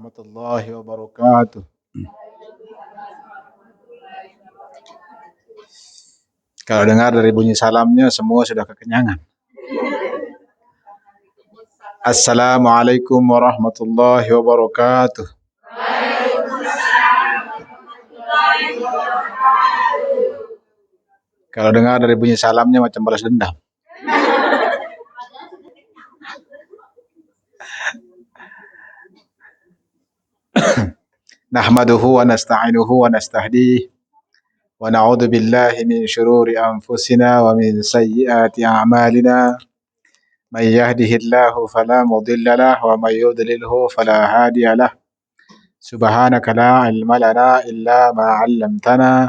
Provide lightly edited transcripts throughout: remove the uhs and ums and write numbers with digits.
Warahmatullahi wabarakatuh. Kalau dengar dari bunyi salamnya semua sudah kekenyangan. Assalamualaikum warahmatullahi wabarakatuh. Kalau dengar dari bunyi salamnya macam balas dendam. Nahmaduhu wa nasta'inuhu wa nastahdihi wa na'udzu billahi min syururi anfusina wa min sayyiati a'malina. Man yahdihillahu fala mudilla lahu wa man yudlilhu fala hadiya lahu. Subhanaka la ilma lana illa ma 'allamtana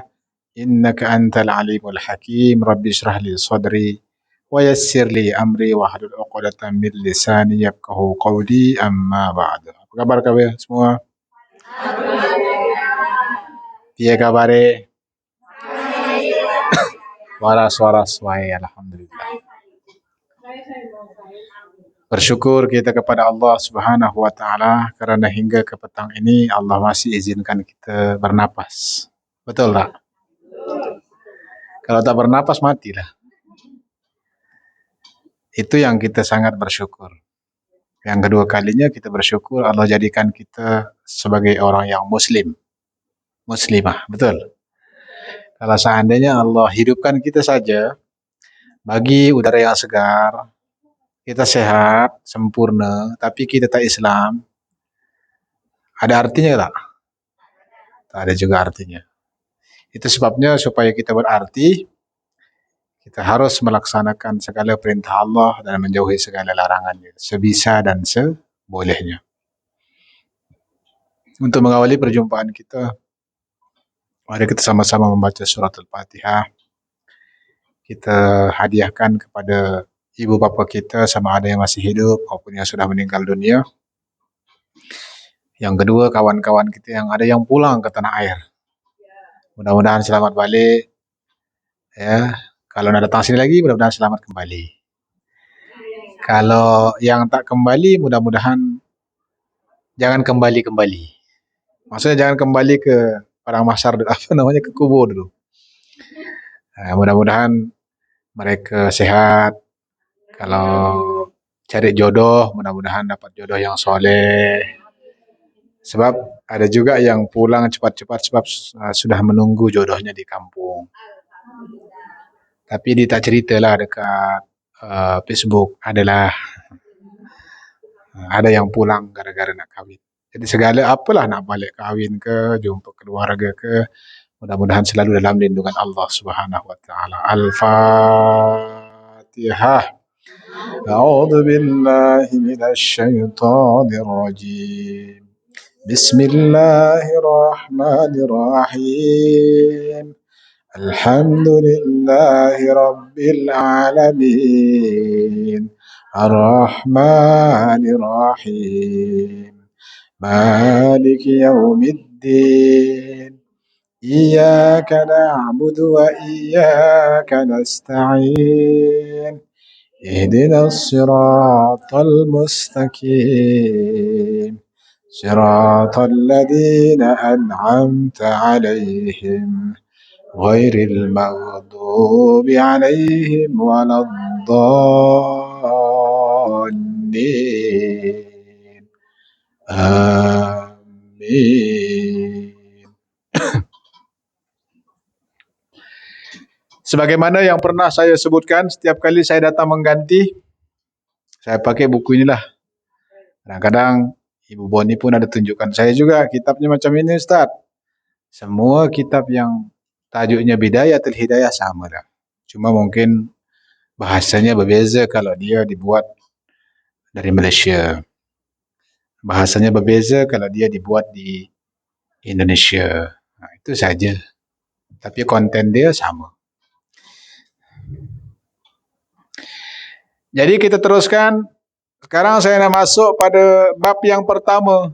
innaka antal alimul hakim. Rabbi shrah li sadri wa yassir li amri wahlul 'uqdatam min lisani yafqahu qawli, amma ba'du. Apa kabar kalian semua? Piye kabare? Waras wae, alhamdulillah. Bersyukur kita kepada Allah Subhanahu wa taala karena hingga ke petang ini Allah masih izinkan kita bernapas. Betul tak? Kalau tak bernapas matilah. Itu yang kita sangat bersyukur. Yang kedua kalinya kita bersyukur Allah jadikan kita sebagai orang yang muslimah, betul. Kalau seandainya Allah hidupkan kita saja bagi udara yang segar, kita sehat, sempurna, tapi kita tak Islam, ada artinya tak? Tak ada juga artinya. Itu sebabnya supaya kita berarti, kita harus melaksanakan segala perintah Allah dan menjauhi segala larangannya, sebisa dan sebolehnya. Untuk mengawali perjumpaan kita, mari kita sama-sama membaca surat Al-Fatihah. Kita hadiahkan kepada ibu bapa kita sama ada yang masih hidup maupun yang sudah meninggal dunia. Yang kedua, kawan-kawan kita yang ada yang pulang ke tanah air. Mudah-mudahan selamat balik. Ya, kalau nak datang sini lagi, mudah-mudahan selamat kembali. Kalau yang tak kembali, mudah-mudahan jangan kembali-kembali. Maksudnya jangan kembali ke padang mahsyar, ke kubur dulu. Mudah-mudahan mereka sehat. Kalau cari jodoh, mudah-mudahan dapat jodoh yang soleh. Sebab ada juga yang pulang cepat-cepat sebab sudah menunggu jodohnya di kampung. Tapi dia tak ceritalah dekat Facebook adalah ada yang pulang gara-gara nak kahwin. Jadi segala apalah nak balik kahwin ke, jumpa keluarga ke, mudah-mudahan selalu dalam lindungan Allah Subhanahu wa taala. Al-Fatihah. A'udzu billahi minasy syaithanir rajim. Bismillahirrahmanirrahim. Alhamdulillahi rabbil alamin. Ar-Rahmanir Rahim. Maliki yaumiddin. Iyyaka na'budu wa iyyaka nasta'in. Ihdinas siratal mustaqim. Siratal ladzina an'amta 'alaihim ghairil maghdubi 'alaihim waladdallin. Amin. Sebagaimana yang pernah saya sebutkan, setiap kali saya datang mengganti, saya pakai buku inilah. Kadang-kadang Ibu Boni pun ada tunjukkan saya juga kitabnya macam ini, Ustaz. Semua kitab yang tajuknya Bidayatul Hidayah sama dah. Cuma mungkin bahasanya berbeza kalau dia dibuat dari Malaysia. Bahasanya berbeza kalau dia dibuat di Indonesia. Nah, itu saja. Tapi konten dia sama. Jadi kita teruskan. Sekarang saya nak masuk pada bab yang pertama.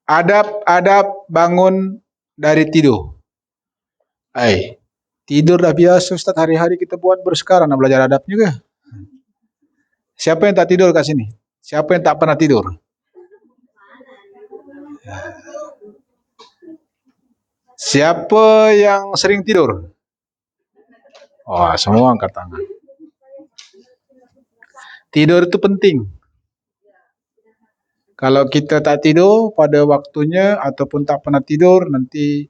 Adab-adab bangun dari tidur. Tidur dah biasa Ustaz, hari-hari kita buat, sekarang nak belajar adab juga. Siapa yang tak tidur kat sini? Siapa yang tak pernah tidur? Siapa yang sering tidur? Oh, semua angkat tangan. Tidur itu penting. Kalau kita tak tidur pada waktunya ataupun tak pernah tidur, nanti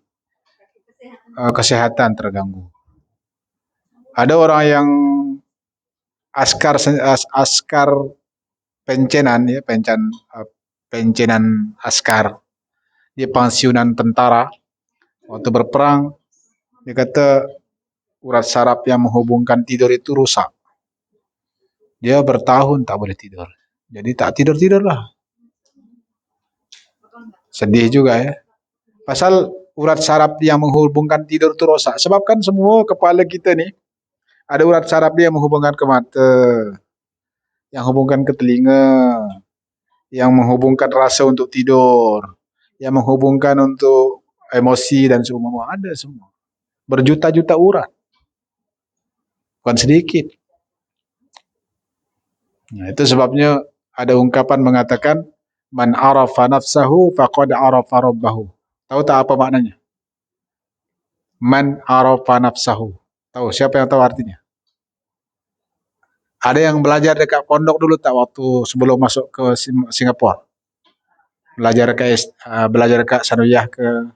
kesehatan terganggu. Ada orang yang askar pencenan ya, pencenan askar di pensiunan tentara waktu berperang, dia kata urat saraf yang menghubungkan tidur itu rusak. Dia bertahun tak boleh tidur. Jadi tak tidurlah. Sedih juga ya. Pasal urat saraf yang menghubungkan tidur itu rusak. Sebab kan semua kepala kita nih ada urat saraf dia yang menghubungkan ke mata, yang menghubungkan ke telinga, yang menghubungkan rasa untuk tidur, yang menghubungkan untuk emosi dan semua. Ada semua. Berjuta-juta urat. Bukan sedikit. Nah, itu sebabnya ada ungkapan mengatakan man arafa nafsahu faqad arafa rabbahu. Tahu tak apa maknanya? Man arafa nafsahu. Tahu siapa yang tahu artinya? Ada yang belajar dekat pondok dulu tak waktu sebelum masuk ke Singapura? Belajar ke Sanawiyah ke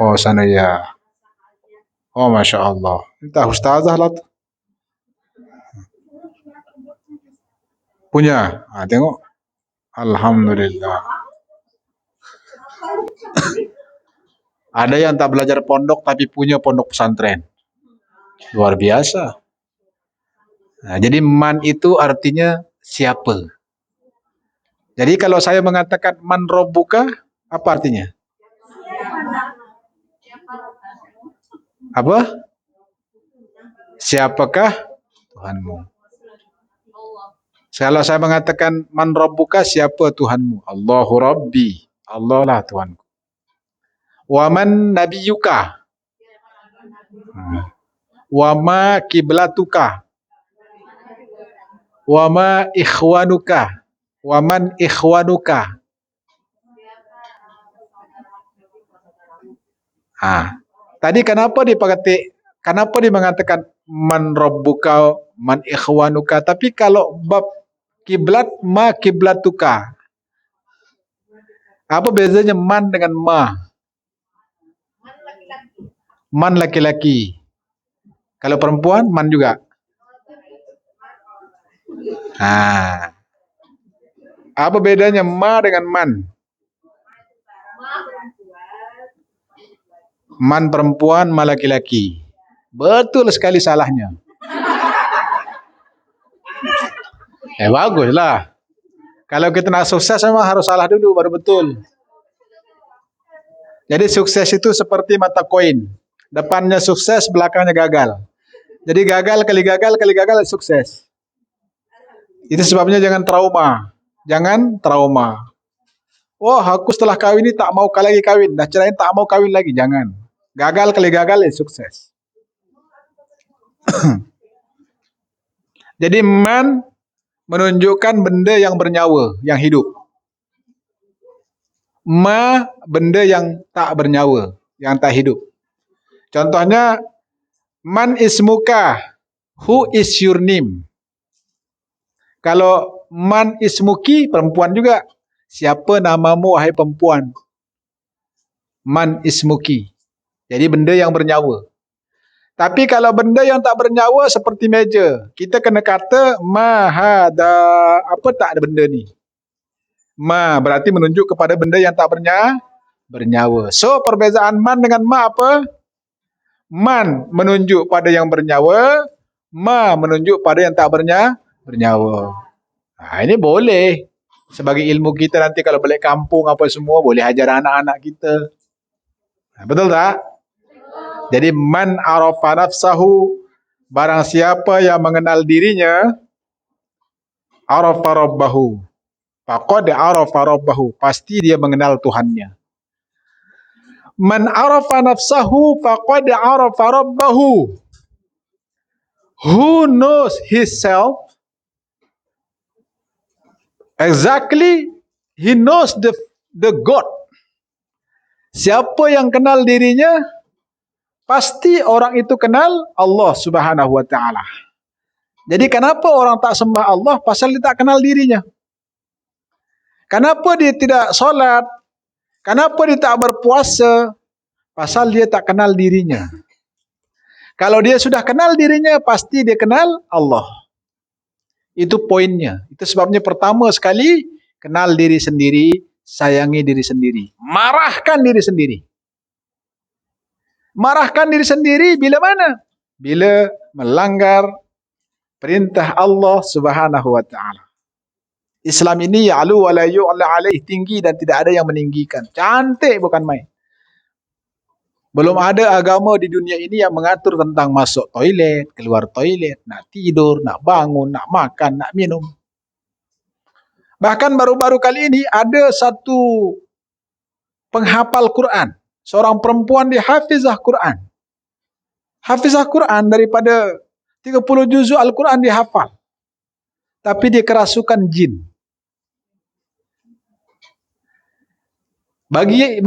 Oh, Sanawiyah. Oh, Masya Allah. Entah ustazah lah tu. Punya. Tengok. Alhamdulillah. Ada yang tak belajar pondok tapi punya pondok pesantren. Luar biasa. Nah, jadi man itu artinya siapa. Jadi kalau saya mengatakan man robbuka, apa artinya? Apa? Siapakah Tuhanmu? Kalau saya mengatakan man robbuka, siapa Tuhanmu? Allahu Rabbi. Allah lah Tuhanku. Wa man nabiyuka? Wa ma kiblatuka? Wa ma ikhwanuka? Wa man ikhwanuka? Tadi kenapa dia mengatakan man rabbuka, man ikhwanuka, tapi kalau bab kiblat ma kiblatuka. Apa bezanya man dengan ma? Man laki-laki. Kalau perempuan man juga. Apa bedanya ma dengan man? Man perempuan, ma laki-laki. Betul sekali salahnya. Baguslah. Kalau kita nak sukses memang harus salah dulu baru betul. Jadi sukses itu seperti mata koin. Depannya sukses, belakangnya gagal. Jadi gagal kali gagal sukses. Itu sebabnya jangan trauma. Jangan trauma. Wah, aku setelah kawin ini tak mau lagi kawin. Dah cerain tak mau kawin lagi. Jangan. Gagal kali gagal sukses. Jadi man menunjukkan benda yang bernyawa, yang hidup. Ma benda yang tak bernyawa, yang tak hidup. Contohnya man ismuka, who is your name? Kalau man ismuki, perempuan juga. Siapa namamu wahai perempuan? Man ismuki. Jadi benda yang bernyawa. Tapi kalau benda yang tak bernyawa seperti meja, kita kena kata mahada, apa tak ada benda ni? Ma berarti menunjuk kepada benda yang tak bernyawa. So perbezaan man dengan ma apa? Man menunjuk pada yang bernyawa, ma menunjuk pada yang tak bernyawa. Ini boleh. Sebagai ilmu kita nanti kalau balik kampung apa semua, boleh ajar anak-anak kita. Betul tak? Jadi man arafa nafsahu, barang siapa yang mengenal dirinya, arafa rabbahu. Faqad arafa rabbahu, pasti dia mengenal Tuhannya. Man arafa nafsahu faqad arafa rabbahu. Who knows himself? Exactly, he knows the God. Siapa yang kenal dirinya, pasti orang itu kenal Allah Subhanahu wa taala. Jadi kenapa orang tak sembah Allah? Pasal dia tak kenal dirinya. Kenapa dia tidak solat? Kenapa dia tak berpuasa? Pasal dia tak kenal dirinya. Kalau dia sudah kenal dirinya, pasti dia kenal Allah. Itu poinnya. Itu sebabnya pertama sekali, kenal diri sendiri, sayangi diri sendiri. Marahkan diri sendiri. Marahkan diri sendiri bila mana? Bila melanggar perintah Allah Subhanahu wa taala. Islam ini ya'lu wa la yu'la alaih, tinggi dan tidak ada yang meninggikan. Cantik bukan main. Belum ada agama di dunia ini yang mengatur tentang masuk toilet, keluar toilet, nak tidur, nak bangun, nak makan, nak minum. Bahkan baru-baru kali ini ada satu penghafal Quran. Seorang perempuan dia hafizah Quran. Hafizah Quran daripada 30 juzuk Al-Quran dia hafal. Tapi dia kerasukan jin. Bagi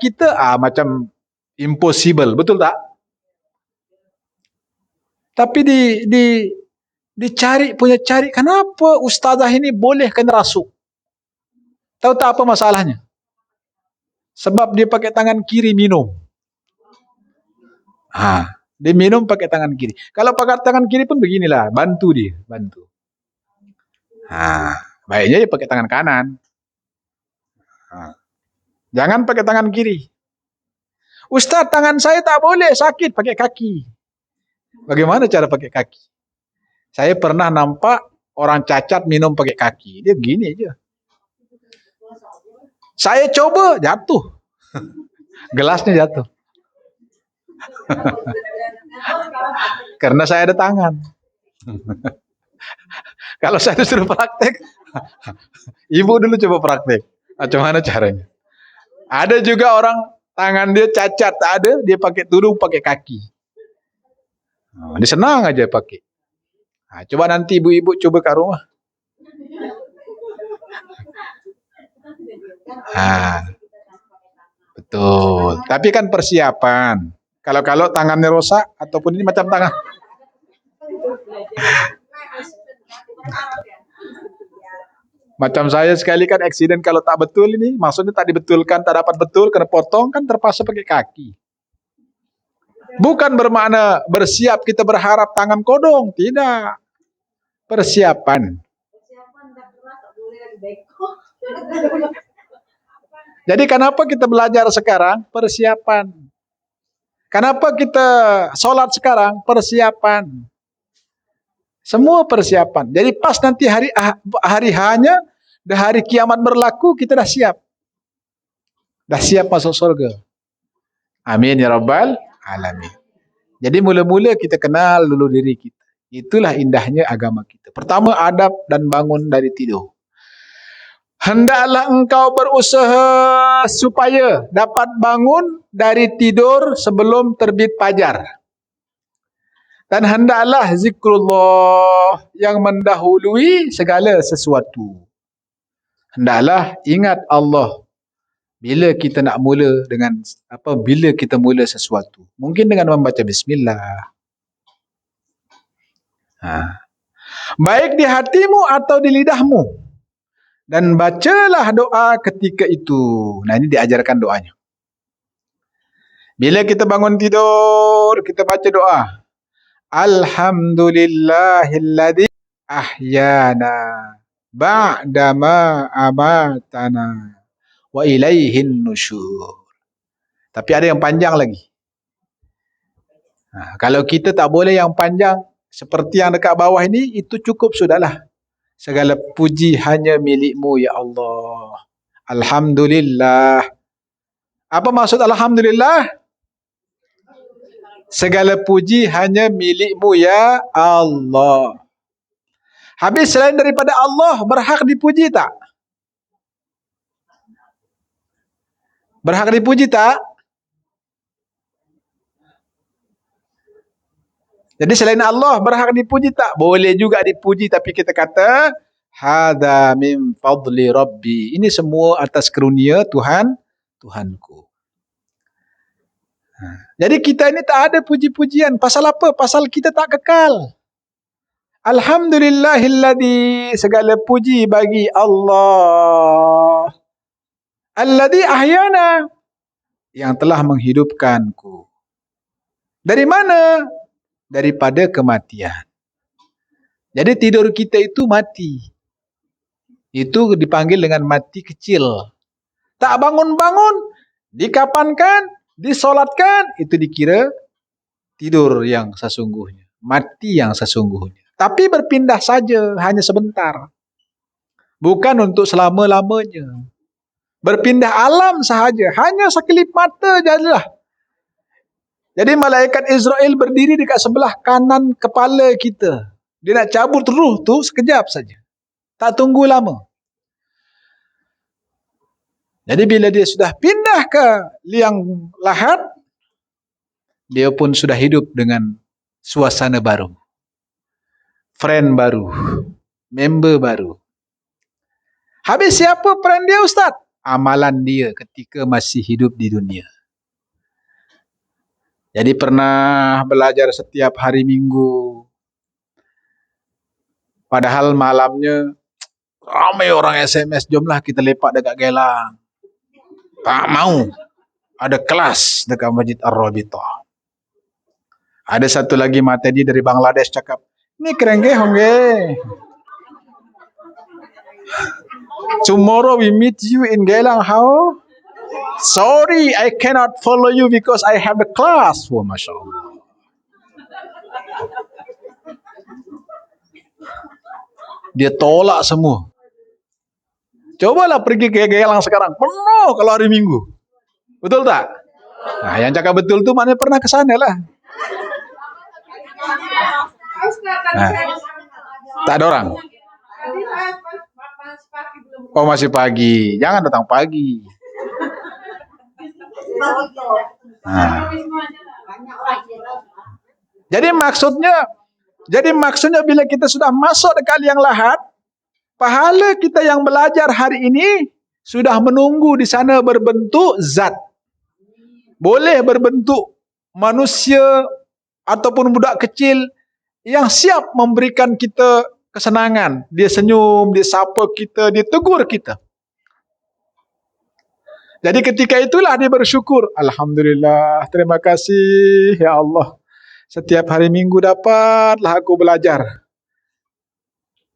kita macam impossible, betul tak? Tapi dicari kenapa ustazah ini boleh kena rasuk? Tahu tak apa masalahnya? Sebab dia pakai tangan kiri minum. Dia minum pakai tangan kiri. Kalau pakai tangan kiri pun beginilah, bantu. Baiknya dia pakai tangan kanan. Jangan pakai tangan kiri. Ustaz, tangan saya tak boleh, sakit, pakai kaki. Bagaimana cara pakai kaki? Saya pernah nampak orang cacat minum pakai kaki. Dia gini aja. Saya coba, jatuh. Gelasnya jatuh. Karena saya ada tangan. Kalau saya disuruh praktek, ibu dulu coba praktek. Macam mana caranya? Ada juga orang tangan dia cacat, tak ada, dia pakai tudung pakai kaki. Dia senang aja pakai. Coba nanti ibu-ibu coba ke rumah. Betul. Tapi kan persiapan. Kalau tangannya rosak ataupun ini macam tangan. Macam saya sekali kan eksiden kalau tak betul ini, maksudnya tak dibetulkan, tak dapat betul, kena potong, kan terpaksa pakai kaki. Bukan bermakna bersiap kita berharap tangan kodong, tidak. Persiapan. Jadi kenapa kita belajar sekarang? Persiapan. Kenapa kita sholat sekarang? Persiapan. Semua persiapan. Jadi pas nanti hari H-nya, hari kiamat berlaku, kita dah siap. Dah siap masuk surga. Amin ya rabbal alamin. Jadi mula-mula kita kenal dulu diri kita. Itulah indahnya agama kita. Pertama, adab dan bangun dari tidur. Hendaklah engkau berusaha supaya dapat bangun dari tidur sebelum terbit fajar. Dan hendaklah zikrullah yang mendahului segala sesuatu. Hendaklah ingat Allah bila kita nak mula dengan bila kita mula sesuatu. Mungkin dengan membaca bismillah. Baik di hatimu atau di lidahmu. Dan bacalah doa ketika itu. Nah, ini diajarkan doanya. Bila kita bangun tidur, kita baca doa. Alhamdulillahilladzi ahyana ba'dama amatana wa ilaihin nusyur. Tapi ada yang panjang lagi. Kalau kita tak boleh yang panjang seperti yang dekat bawah ini, itu cukup sudahlah. Segala puji hanya milikmu ya Allah. Alhamdulillah. Apa maksud alhamdulillah? Segala puji hanya milikmu ya Allah. Habis selain daripada Allah, berhak dipuji tak? Berhak dipuji tak? Jadi selain Allah berhak dipuji tak? Boleh juga dipuji, tapi kita kata Hadza min fadli Rabbi. Ini semua atas karunia Tuhanku. Jadi kita ini tak ada puji-pujian. Pasal apa? Pasal kita tak kekal. Alhamdulillahilladzi, segala puji bagi Allah. Alladzi ahyana, yang telah menghidupkanku. Dari mana? Daripada kematian. Jadi tidur kita itu mati. Itu dipanggil dengan mati kecil. Tak bangun-bangun, dikapankan, disolatkan, itu dikira tidur yang sesungguhnya. Mati yang sesungguhnya. Tapi berpindah saja, hanya sebentar. Bukan untuk selama-lamanya. Berpindah alam sahaja, hanya sekelip mata jadilah. Jadi malaikat Israel berdiri dekat sebelah kanan kepala kita. Dia nak cabut ruh tu sekejap saja. Tak tunggu lama. Jadi bila dia sudah pindah ke liang lahat, dia pun sudah hidup dengan suasana baru. Friend baru. Member baru. Habis siapa friend dia, Ustaz? Amalan dia ketika masih hidup di dunia. Jadi pernah belajar setiap hari Minggu. Padahal malamnya ramai orang SMS, jomlah kita lepak dekat Gelang. Tak mau. Ada kelas dekat Masjid Ar-Rabitah. Ada satu lagi mata dia dari Bangladesh cakap, ni kerengge hongge. Tomorrow we meet you in Gelang, how? Sorry, I cannot follow you because I have a class. Wah, Masya Allah. Dia tolak semua. Cobalah pergi ke Gelang sekarang. Penuh kalau hari Minggu. Betul tak? Nah, yang cakap betul tu maknanya pernah ke sana lah. Nah, tak ada orang. Oh, masih pagi. Jangan datang pagi. Nah. Jadi maksudnya bila kita sudah masuk dekat liang lahat, pahala kita yang belajar hari ini sudah menunggu di sana berbentuk zat. Boleh berbentuk manusia ataupun budak kecil yang siap memberikan kita kesenangan. Dia senyum, dia sapa kita, dia tegur kita. Jadi ketika itulah dia bersyukur. Alhamdulillah, terima kasih ya Allah. Setiap hari Minggu dapatlah aku belajar.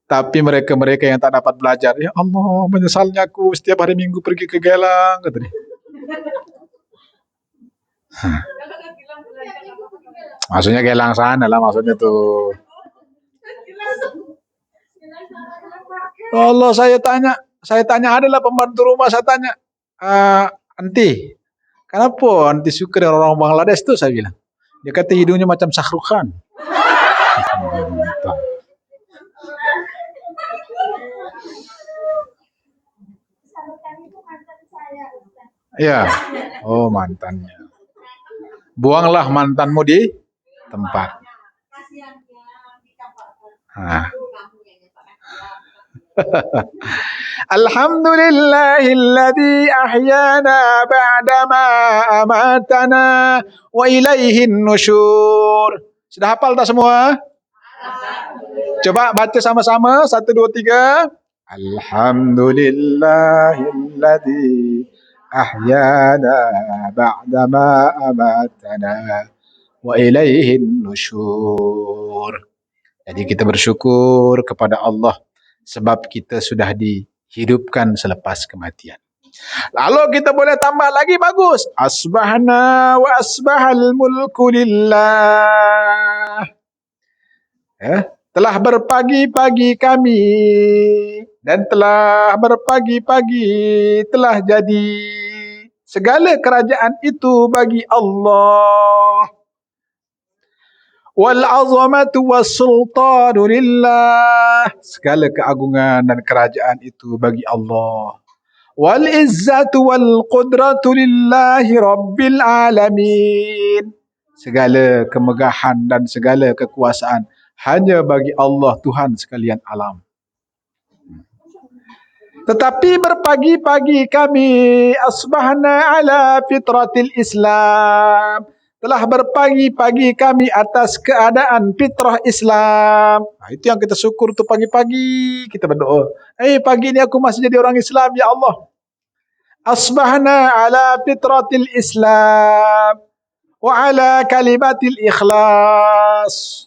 Tapi mereka-mereka yang tak dapat belajar, ya Allah, menyesalnya aku setiap hari Minggu pergi ke Gelang, kata dia. Maksudnya Gelang sana lah, maksudnya tuh. Allah, saya tanya adalah pembantu rumah, saya tanya, anti, kenapa anti suka dengan orang Bangladesh tuh, saya bilang. Dia kata hidungnya macam Shah Rukh Khan. Ya, oh mantannya. Buanglah mantanmu di tempat. Alhamdulillahilladzi ahyana ba'dama amatana wa ilaihin nusyur. Sudah hafal tak semua? Coba baca sama-sama. 1, 2, 3. Alhamdulillahilladzi ahyana ba'dama amatana wa ilaihin nusyur. Jadi kita bersyukur kepada Allah sebab kita sudah dihidupkan selepas kematian. Lalu kita boleh tambah lagi, bagus. Asbahna wa asbahal mulku lillah. Telah berpagi-pagi kami dan telah berpagi-pagi telah jadi segala kerajaan itu bagi Allah. Wal azamatu was sultanu lillah. Segala keagungan dan kerajaan itu bagi Allah. Wal izzatu wal qudratu lillahi rabbil alamin. Segala kemegahan dan segala kekuasaan hanya bagi Allah, Tuhan sekalian alam. Tetapi berpagi-pagi kami asbahna ala fitratil Islam. Telah berpagi-pagi kami atas keadaan fitrah Islam. Nah, itu yang kita syukur tuh pagi-pagi kita berdoa. Pagi ini aku masih jadi orang Islam ya Allah. Asbahna ala fitratil Islam wa ala kalimatil ikhlas.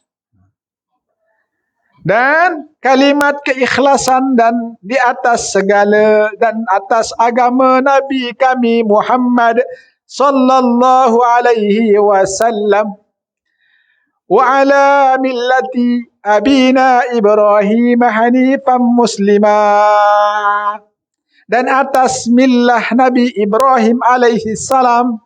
Dan kalimat keikhlasan dan di atas segala dan atas agama Nabi kami Muhammad sallallahu alaihi wasallam wa ala millati abina Ibrahim hanifan muslimah, dan atas millah Nabi Ibrahim alaihi salam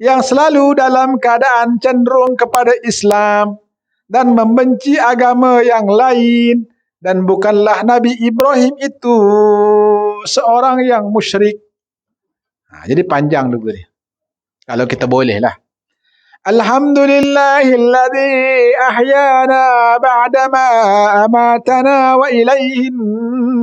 yang selalu dalam keadaan cenderung kepada Islam dan membenci agama yang lain, dan bukanlah Nabi Ibrahim itu seorang yang musyrik. Nah, jadi panjang dulu ni. Kalau kita boleh lah. Alhamdulillahilladzi ahyana ba'dama amatana wa ilaihin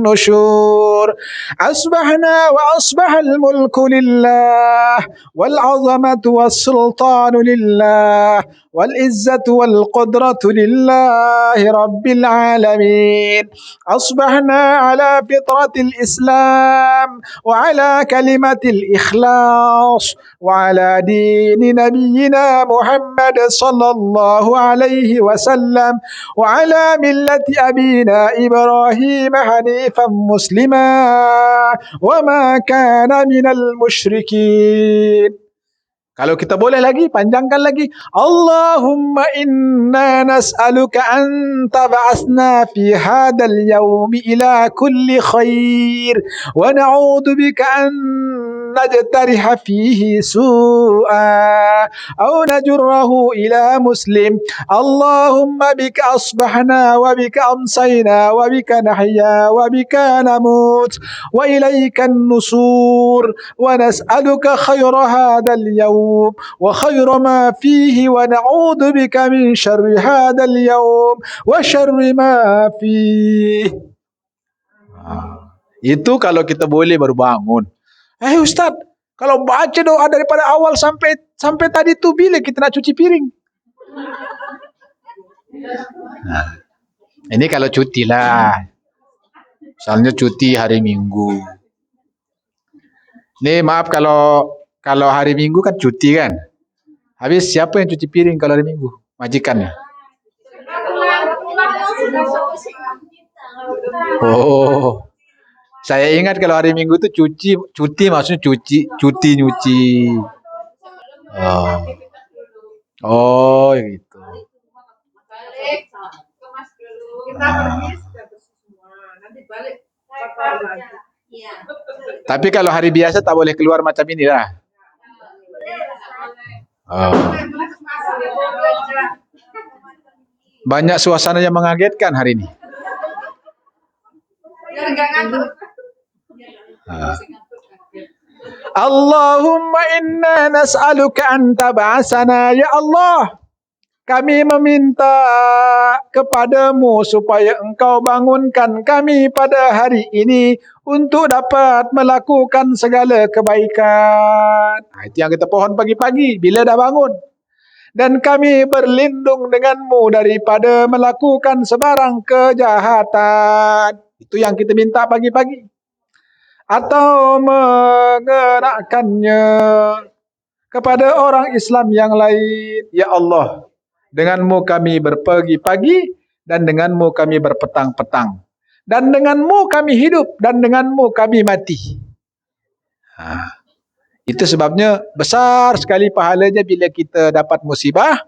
nusyur. Asbahna wa asbahal mulku lillah wal azamatu was sultanu lillah wal izzatu wal qudratu lillahi rabbil alamin. Asbahna ala fitratil Islam wa ala kalimatil ikhlas wa ala dini nabiyyina Muhammad sallallahu alaihi wasallam wa ala millati abina Ibrahim hanifan muslima wa ma kana minal musyrikin. Kalau kita boleh lagi, panjangkan lagi. Allahumma inna nas'aluka an tab'asna fi hadal yawmi ila kulli khair wa na'udhu bika an najtariha fihi su'a aw najurrahu ila muslim. Allahumma bika asbahna wa bika amsayna wa bika nahya wa bika namut wa ilayka an-nusur wa nas'aluka khayra hadal yawm وخير ما فيه ونعوذ بك من شر هذا اليوم وشر ما فيه. Itu kalau kita boleh baru bangun. Ustaz, kalau baca doa daripada awal sampai tadi tu bila kita nak cuci piring? Nah, ini kalau cuti lah. Misalnya cuti hari Minggu. Ini maaf kalau hari Minggu kan cuti kan. Habis siapa yang cuci piring kalau hari Minggu? Majikannya. Oh. Saya ingat kalau hari Minggu itu cuti maksudnya cuti nyuci. Oh, gitu. Tapi kalau hari biasa tak boleh keluar macam ini lah. Banyak suasana yang mengagetkan hari ini. Allahumma inna nas'aluka an tab'asana, ya Allah, kami meminta kepadamu supaya engkau bangunkan kami pada hari ini untuk dapat melakukan segala kebaikan. Itu yang kita pohon pagi-pagi bila dah bangun. Dan kami berlindung denganmu daripada melakukan sebarang kejahatan. Itu yang kita minta pagi-pagi. Atau mengenakannya kepada orang Islam yang lain. Ya Allah, denganmu kami berpagi-pagi dan denganmu kami berpetang-petang. Dan denganmu kami hidup dan denganmu kami mati. Itu sebabnya besar sekali pahalanya bila kita dapat musibah,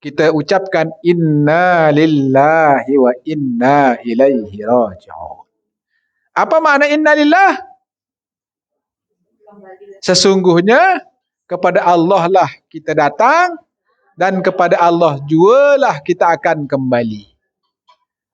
kita ucapkan inna lillahi wa inna ilaihi raji'un. Apa makna inna lillah? Sesungguhnya kepada Allah lah kita datang dan kepada Allah jualah kita akan kembali.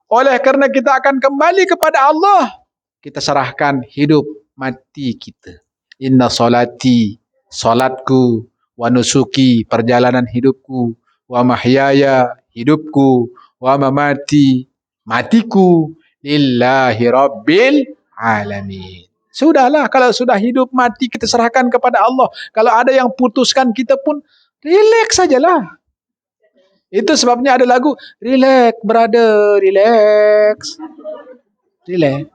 Oleh kerana kita akan kembali kepada Allah, kita serahkan hidup mati kita. Inna solati, solatku, wa nusuki, perjalanan hidupku, wa mahyaya, hidupku, wa mamati, matiku, lillahi rabbil alamin. Sudahlah, kalau sudah hidup mati kita serahkan kepada Allah. Kalau ada yang putuskan kita pun relax sajalah. Itu sebabnya ada lagu, relax brother, relax. Relax.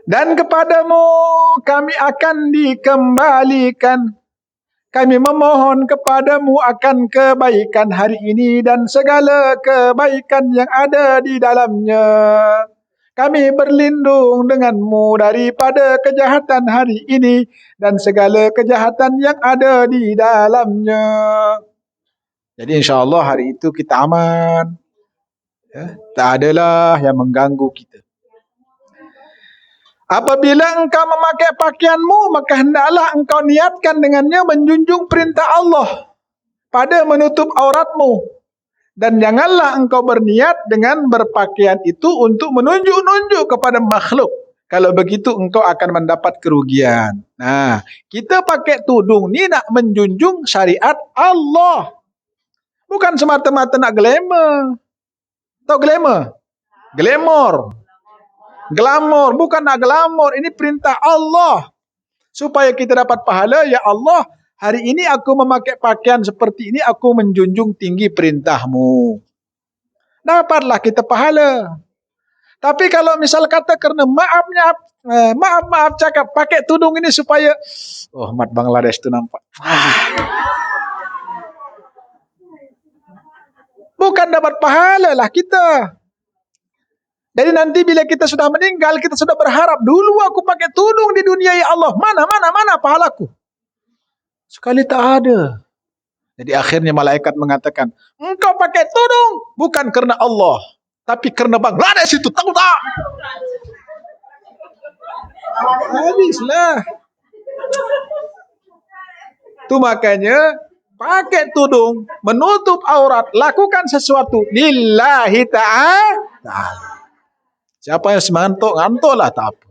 Dan kepadamu kami akan dikembalikan. Kami memohon kepadamu akan kebaikan hari ini dan segala kebaikan yang ada di dalamnya. Kami berlindung denganmu daripada kejahatan hari ini dan segala kejahatan yang ada di dalamnya. Jadi insyaAllah hari itu kita aman. Ya, tak adalah yang mengganggu kita. Apabila engkau memakai pakaianmu, maka hendaklah engkau niatkan dengannya menjunjung perintah Allah pada menutup auratmu. Dan janganlah engkau berniat dengan berpakaian itu untuk menunjuk-nunjuk kepada makhluk. Kalau begitu engkau akan mendapat kerugian. Nah, kita pakai tudung ni nak menjunjung syariat Allah. Bukan semata-mata nak glamour. Tahu glamour? Glamor, bukan nak glamor. Ini perintah Allah. Supaya kita dapat pahala, ya Allah, hari ini aku memakai pakaian seperti ini, aku menjunjung tinggi perintahmu. Dapatlah kita pahala. Tapi kalau misal kata kerana maaf cakap, pakai tudung ini supaya, oh mat Bangladesh tu nampak. Bukan dapat pahala lah kita. Jadi nanti bila kita sudah meninggal, kita sudah berharap, dulu aku pakai tudung di dunia ya Allah, mana pahalaku? Sekali tak ada. Jadi akhirnya malaikat mengatakan, engkau pakai tudung bukan kerana Allah, tapi kerana Bangladesh itu, tahu tak? Habislah. Itu makanya pakai tudung, menutup aurat, lakukan sesuatu lillahi ta'ala. Siapa yang semantok, ngantuklah tak apa.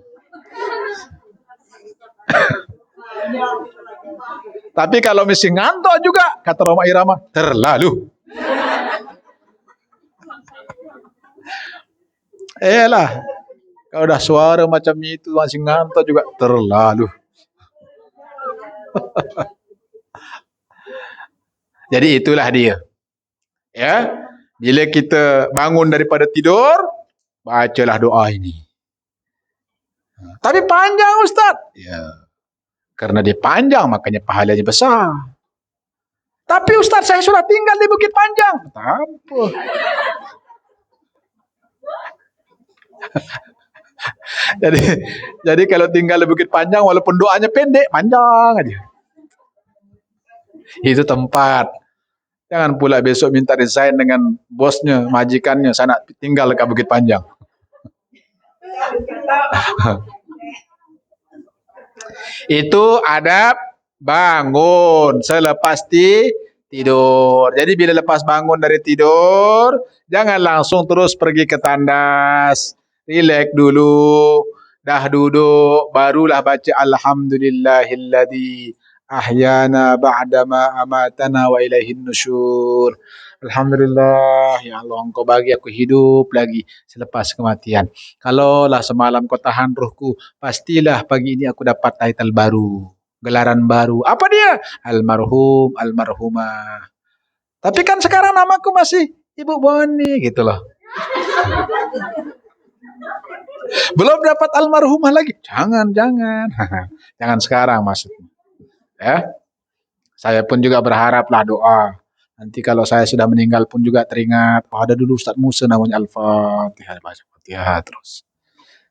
Tapi kalau mesti ngantuk juga, kata Roma Irama, terlalu. Lah, kalau dah suara macam itu masih ngantuk juga, terlalu. Jadi itulah dia. Ya, bila kita bangun daripada tidur, bacalah doa ini. Tapi panjang Ustaz. Ya. Karena dia panjang makanya pahalanya besar. Tapi Ustaz, saya sudah tinggal di Bukit Panjang. Tak apa. jadi kalau tinggal di Bukit Panjang walaupun doanya pendek, panjang aja. Itu tempat. Jangan pula besok minta resign dengan bosnya, majikannya, saya nak tinggal ke Bukit Panjang. Itu adab bangun selepas tidur. Jadi bila lepas bangun dari tidur, jangan langsung terus pergi ke tandas. Relax dulu. Dah duduk, barulah baca Alhamdulillahilladzi ahyana ba'dama amatana wa ilaihin nusyur. Alhamdulillah, ya Allah, engkau bagi aku hidup lagi selepas kematian. Kalaulah semalam kau tahan rohku, pastilah pagi ini aku dapat title baru, gelaran baru. Apa dia? Almarhum, almarhumah. Tapi kan sekarang namaku masih Ibu Boni, gitu loh. Belum dapat almarhumah lagi. Jangan. Jangan sekarang maksudnya. Ya. Saya pun juga berharaplah doa. Nanti kalau saya sudah meninggal pun juga teringat, oh, ada dulu Ustaz Musa namanya Al-Fatihah, baca Fatihah terus.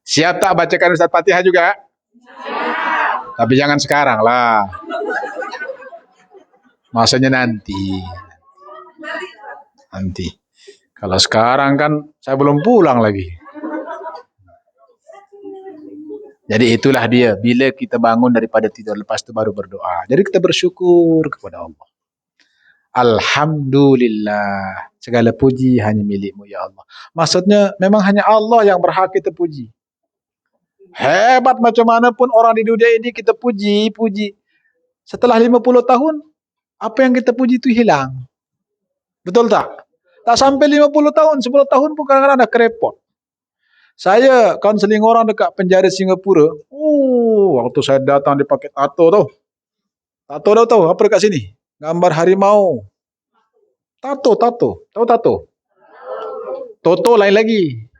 Siap tak bacakan Ustaz Fatihah juga? Siap. Tapi jangan sekarang lah. Maksudnya nanti. Kalau sekarang kan saya belum pulang lagi. Jadi itulah dia, bila kita bangun daripada tidur, lepas itu baru berdoa. Jadi kita bersyukur kepada Allah. Alhamdulillah, segala puji hanya milikmu ya Allah. Maksudnya memang hanya Allah yang berhak kita puji. Hebat macam mana pun orang di dunia ini kita puji. Setelah 50 tahun, apa yang kita puji itu hilang. Betul tak? Tak sampai 50 tahun, 10 tahun pun kadang-kadang ada kerepot. Saya konseling orang dekat penjara Singapura. Waktu saya datang dia pakai tato tau. Tato tahu apa dekat sini? Gambar harimau. Tato. Tahu tato? Toto lain lagi.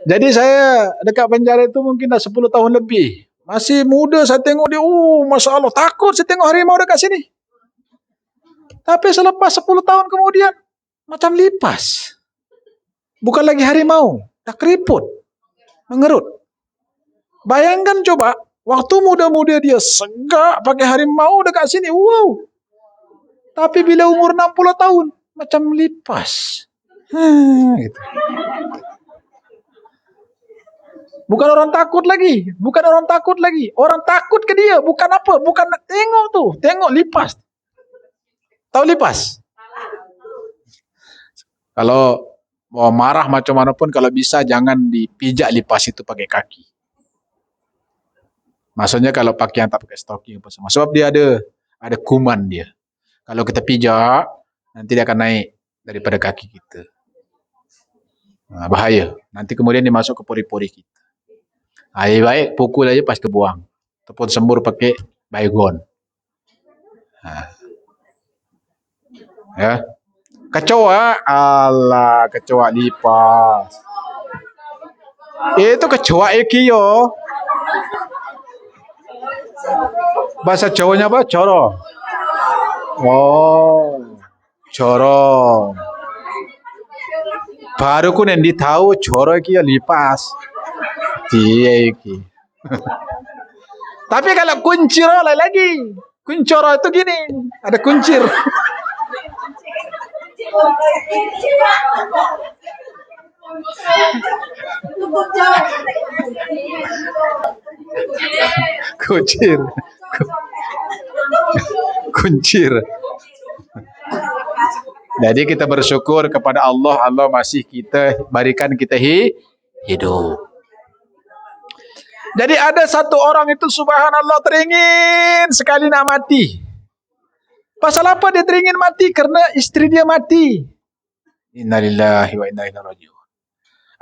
Jadi saya dekat penjara itu mungkin dah 10 tahun lebih. Masih muda saya tengok dia, Masya Allah, takut saya tengok harimau dekat sini. Tapi selepas 10 tahun kemudian, macam lipas. Bukan lagi harimau, dah keriput, mengerut. Bayangkan coba, waktu muda-muda dia segak pakai harimau dekat sini, wow. Tapi bila umur 60 tahun, macam lipas. Gitu. Bukan orang takut lagi. Orang takut ke dia. Bukan apa. Bukan tengok tuh. Tengok lipas. Tahu lipas? Kalau mau marah macam mana pun, kalau bisa jangan dipijak lipas itu pakai kaki. Maksudnya kalau pakaian tak pakai stocking apa semua. Sebab dia ada kuman dia. Kalau kita pijak, nanti dia akan naik daripada kaki kita. Bahaya. Nanti kemudian dia masuk ke pori-pori kita. Baik pukul aja pas kebuang. Ataupun sembur pakai baygon. Ya. Kecoa, kecoa lipas. Itu kecoa yo. Bahasa Jawanya apa? Coro. Coro. Baru ku nendi tahu coro iki ya lipas. Dia iki. Tapi kalau kunciro lagi. Kuncoro itu gini, ada kuncir. Kuncir. Jadi kita bersyukur kepada Allah. Allah masih berikan kita hidup. Jadi ada satu orang itu subhanallah teringin sekali nak mati. Pasal apa dia teringin mati? Karena istri dia mati. Innalillahi wa inna ilaihi raji'un.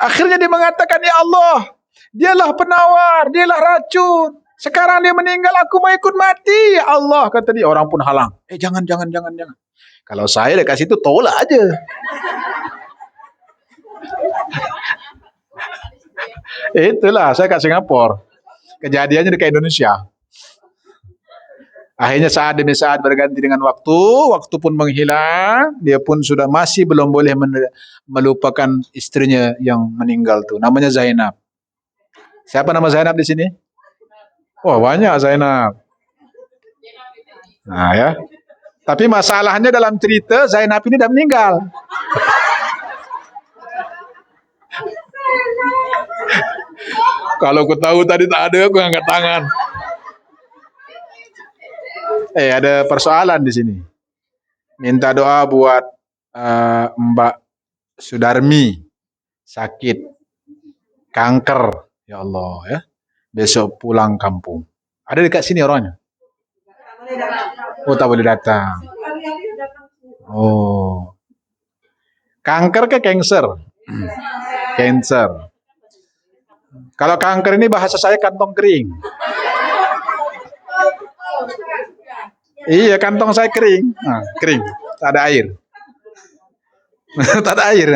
Akhirnya dia mengatakan, ya Allah, dialah penawar, dialah racun. Sekarang dia meninggal, aku mau ikut mati. Ya Allah, kata dia. Orang pun halang. Jangan. Kalau saya dekat situ, tolak aja. Itulah, saya kat Singapura. Kejadiannya dekat Indonesia. Akhirnya saat demi saat berganti dengan waktu pun menghilang, dia pun sudah masih belum boleh melupakan istrinya yang meninggal tuh. Namanya Zainab. Siapa nama Zainab di sini? Banyak Zainab. Nah ya. Tapi masalahnya dalam cerita Zainab ini dah meninggal. Kalau aku tahu tadi tak ada, aku angkat tangan. Ada persoalan di sini. Minta doa buat Mbak Sudarmi, sakit kanker. Ya Allah ya. Besok pulang kampung. Ada dekat sini orangnya? Tak boleh datang. Kanker ke cancer? Cancer. Kalau kanker ini bahasa saya kantong kering. Iya, kantong saya kering. Kering. Tak ada air. Tak ada air.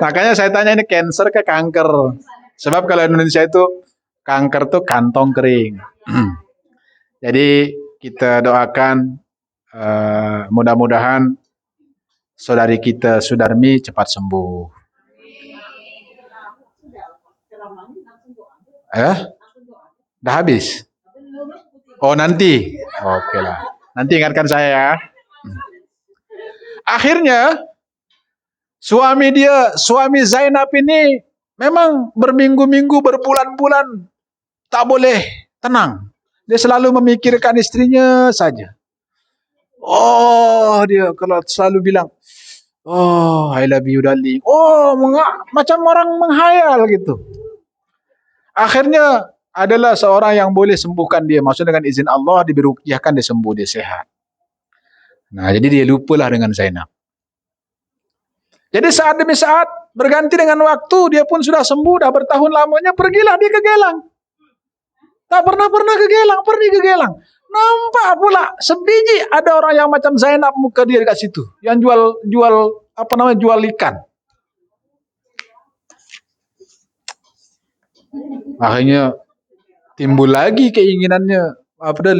Makanya saya tanya ini cancer ke kanker. Sebab kalau Indonesia itu kanker tuh kantong kering. Jadi kita doakan mudah-mudahan saudari kita Sudarmi cepat sembuh. Dah habis? Nanti. Oke lah. Nanti ingatkan saya ya. Akhirnya suami Zainab ini memang berminggu-minggu, berbulan-bulan tak boleh tenang. Dia selalu memikirkan istrinya saja. Dia kalau selalu bilang, I love you darling. Macam orang menghayal gitu. Akhirnya adalah seorang yang boleh sembuhkan dia. Maksudnya dengan izin Allah, diruqyahkan, dia sembuh, dia sehat. Nah, jadi dia lupalah dengan Zainab. Jadi saat demi saat, berganti dengan waktu, dia pun sudah sembuh, dah bertahun lamanya, pergilah dia ke Gelang. Tak pernah ke Gelang, pergi ke Gelang. Nampak pula sebiji ada orang yang macam Zainab muka dia dekat situ, yang jual ikan. Akhirnya timbul lagi keinginannya,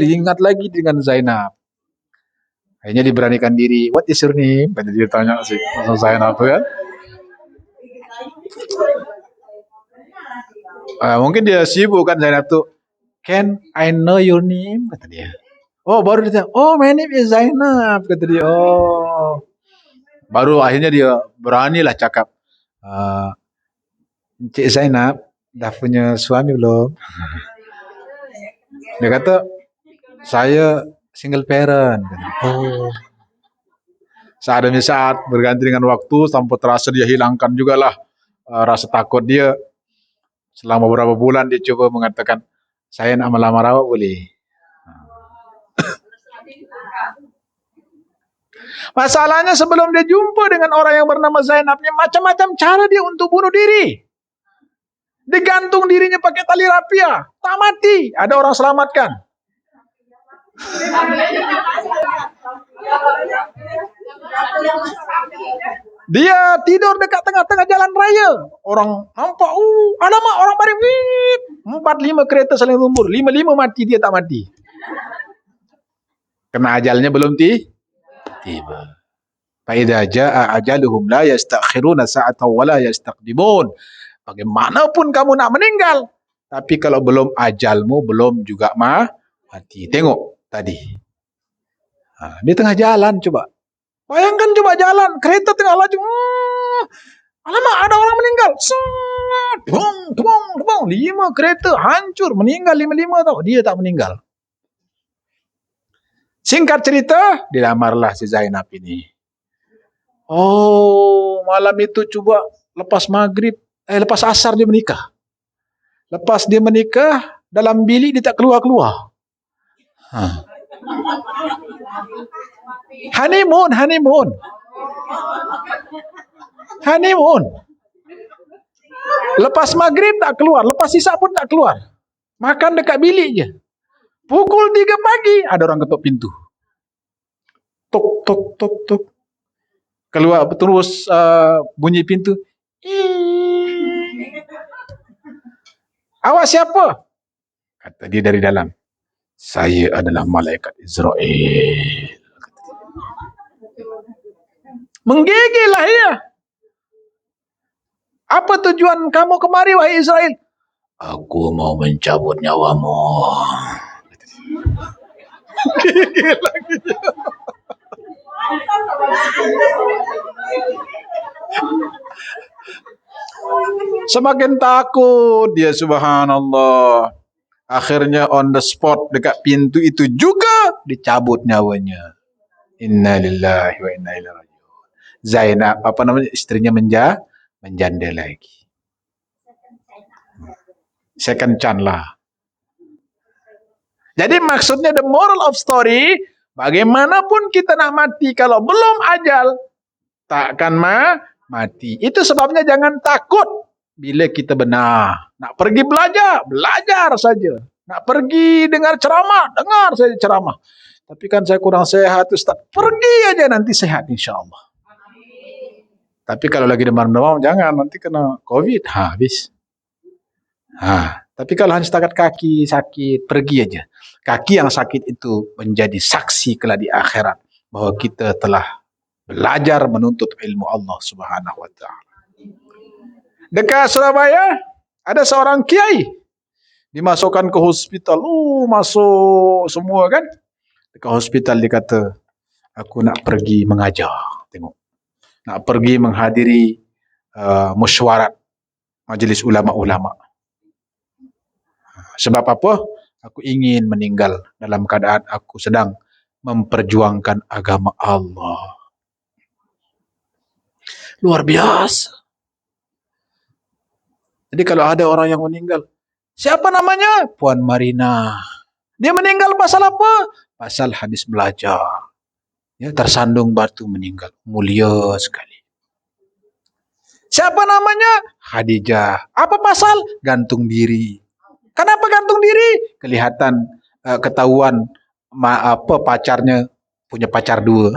ingat lagi dengan Zainab. Akhirnya diberanikan diri. What is your name? Tadi dia tanya sih, Zainab kan. Mungkin dia sibuk kan Zainab tuh. Can I know your name? Kata dia. Oh, baru dia tanya, oh my name is Zainab. Kata dia, oh. Baru akhirnya dia beranilah cakap. Cik Zainab, dah punya suami belum? Dia kata, saya single parent. Oh. Saat demi saat, berganti dengan waktu, sampai terasa dia hilangkan jugalah rasa takut dia. Selama beberapa bulan dia coba mengatakan, saya nak melamar awak boleh? Masalahnya sebelum dia jumpa dengan orang yang bernama Zainabnya, macam-macam cara dia untuk bunuh diri. Digantung dirinya pakai tali rapia, tak mati. Ada orang selamatkan. Dia tidur dekat tengah-tengah jalan raya. Orang nampak, alamak, orang baring, 4-5 kereta saling tumbur, 5-5 mati, dia tak mati. Karena ajalnya belum tiba. Faidza jaa ajaluhum la yastakhiruna sa'atan wa la yastaqdimun. Bagaimanapun kamu nak meninggal, tapi kalau belum ajalmu, belum juga mati. Tengok tadi. Di tengah jalan coba. Bayangkan coba jalan, kereta tengah laju. Alamak, ada orang meninggal. Debong. 5 kereta hancur, meninggal 5-5 tau. Dia tak meninggal. Singkat cerita, dilamarlah si Zainab ini. Oh, malam itu coba lepas asar dia menikah. Lepas dia menikah, dalam bilik dia tak keluar-keluar. Honeymoon. Lepas maghrib tak keluar, lepas isyak pun tak keluar. Makan dekat bilik je. Pukul 3 pagi, ada orang ketuk pintu. Tok. Keluar terus bunyi pintu. Awak siapa? Kata dia dari dalam. Saya adalah malaikat Israel. Menggigillah ia. Apa tujuan kamu kemari, wahai Israel? Aku mau mencabut nyawamu. Gigil lagi dia. Semakin takut dia, subhanallah. Akhirnya on the spot dekat pintu itu juga dicabut nyawanya. Inna lillahi wa inna ilaihi raji'un. Zainab, istrinya menjanda lagi. Second chance lah. Jadi maksudnya the moral of story, bagaimanapun kita nak mati, kalau belum ajal, takkan mati. Itu sebabnya jangan takut bila kita benar. Nak pergi belajar saja. Nak pergi dengar ceramah, dengar saja ceramah. Tapi kan saya kurang sehat, Ustaz. Pergi aja, nanti sehat insyaAllah. Tapi kalau lagi demam-demam, jangan, nanti kena COVID, habis. Tapi kalau hanya setakat kaki sakit, pergi aja. Kaki yang sakit itu menjadi saksi kelak di akhirat bahwa kita telah belajar menuntut ilmu Allah Subhanahu wa taala. Dekat Surabaya ada seorang kiai dimasukkan ke hospital. Masuk semua kan. Dekat hospital dia kata, aku nak pergi mengajar. Tengok. Nak pergi menghadiri mesyuarat majlis ulama-ulama. Sebab apa? Aku ingin meninggal dalam keadaan aku sedang memperjuangkan agama Allah. Luar biasa. Jadi kalau ada orang yang meninggal, Siapa namanya? Puan Marina. Dia meninggal pasal apa? Pasal habis belajar. Ya, tersandung batu meninggal. Mulia sekali. Siapa namanya? Khadijah. Apa pasal? Gantung diri. Kenapa gantung diri? Kelihatan ketahuan pacarnya punya pacar dua.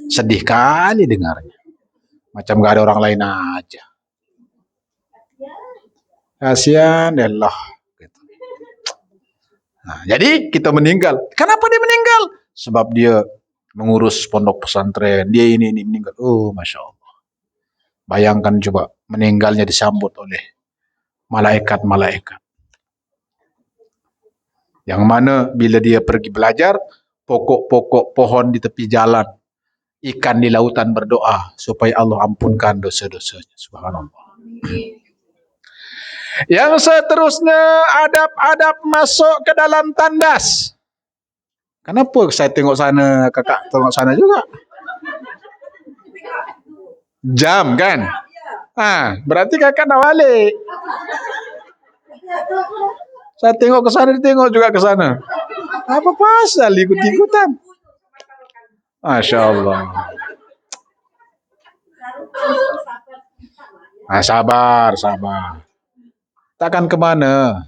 Sedih kali dengarnya. Macam gak ada orang lain aja. Kasihan Allah. Gitu. Nah, jadi kita meninggal. Kenapa dia meninggal? Sebab dia mengurus pondok pesantren. Dia ini meninggal. Oh, Masya Allah. Bayangkan coba meninggalnya disambut oleh malaikat-malaikat. Yang mana bila dia pergi belajar, pokok-pokok pohon di tepi jalan, ikan di lautan berdoa supaya Allah ampunkan dosa-dosanya. Subhanallah. Yang seterusnya adab-adab masuk ke dalam tandas. Kenapa saya tengok sana, kakak tengok sana juga? Jam kan? Berarti kakak dah balik. Saya tengok ke sana, dia tengok juga ke sana. Apa pasal ikut-ikutan? Masya Allah. Sabar. Takkan kemana?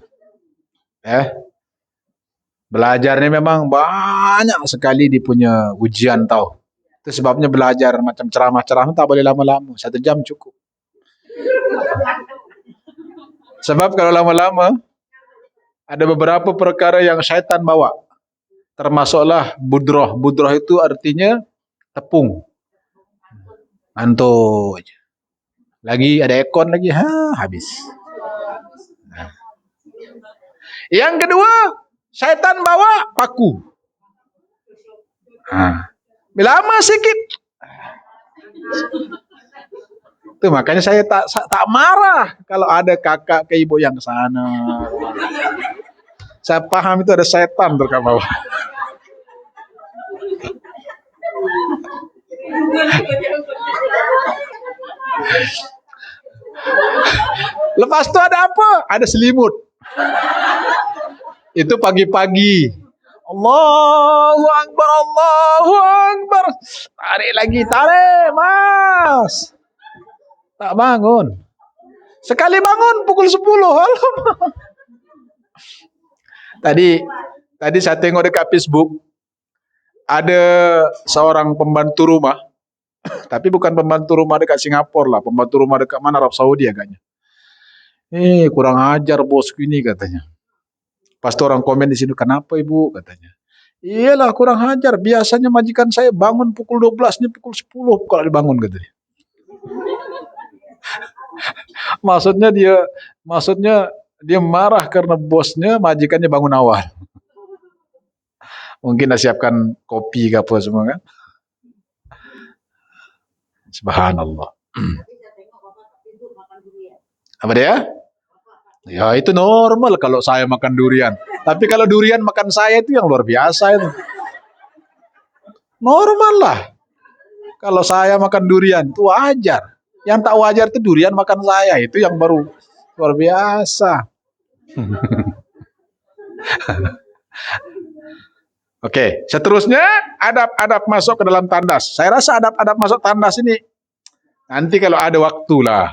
Belajarnya memang banyak sekali dia punya ujian tau. Itu sebabnya belajar macam ceramah-ceramah tak boleh lama-lama. 1 jam cukup. Sebab kalau lama-lama, ada beberapa perkara yang syaitan bawa. Termasuklah budroh. Budroh itu artinya tepung. Mantul aja. Lagi ada ekon lagi, habis. Yang kedua, syaitan bawa paku. Bila lama sikit. Itu makanya saya tak marah kalau ada kakak ke ibu yang ke sana. Saya paham itu ada setan dekat bawah. Lepas itu ada apa? Ada selimut. Itu pagi-pagi. Allahu Akbar, Allahu Akbar. Tarik, mas. Tak bangun. Sekali bangun pukul 10. Tadi saya tengok dekat Facebook. Ada seorang pembantu rumah. Tapi bukan pembantu rumah dekat Singapura lah. Pembantu rumah dekat mana? Arab Saudi agaknya. Kurang ajar bosku ini katanya. Pas orang komen di sini, kenapa ibu? Katanya. Iyalah kurang ajar. Biasanya majikan saya bangun pukul 12, ini pukul 10 kalau dibangun katanya. Maksudnya dia marah karena bosnya majikannya bangun awal. Mungkin dah siapkan kopi ke apa semua kan. Subhanallah. Apa dia? Ya itu normal kalau saya makan durian. Tapi kalau durian makan saya itu yang luar biasa itu. Normal lah. Kalau saya makan durian itu wajar. Yang tak wajar itu durian makan saya. Itu yang baru luar biasa. Oke, seterusnya adab-adab masuk ke dalam tandas. Saya rasa adab-adab masuk tandas ini nanti kalau ada waktu lah.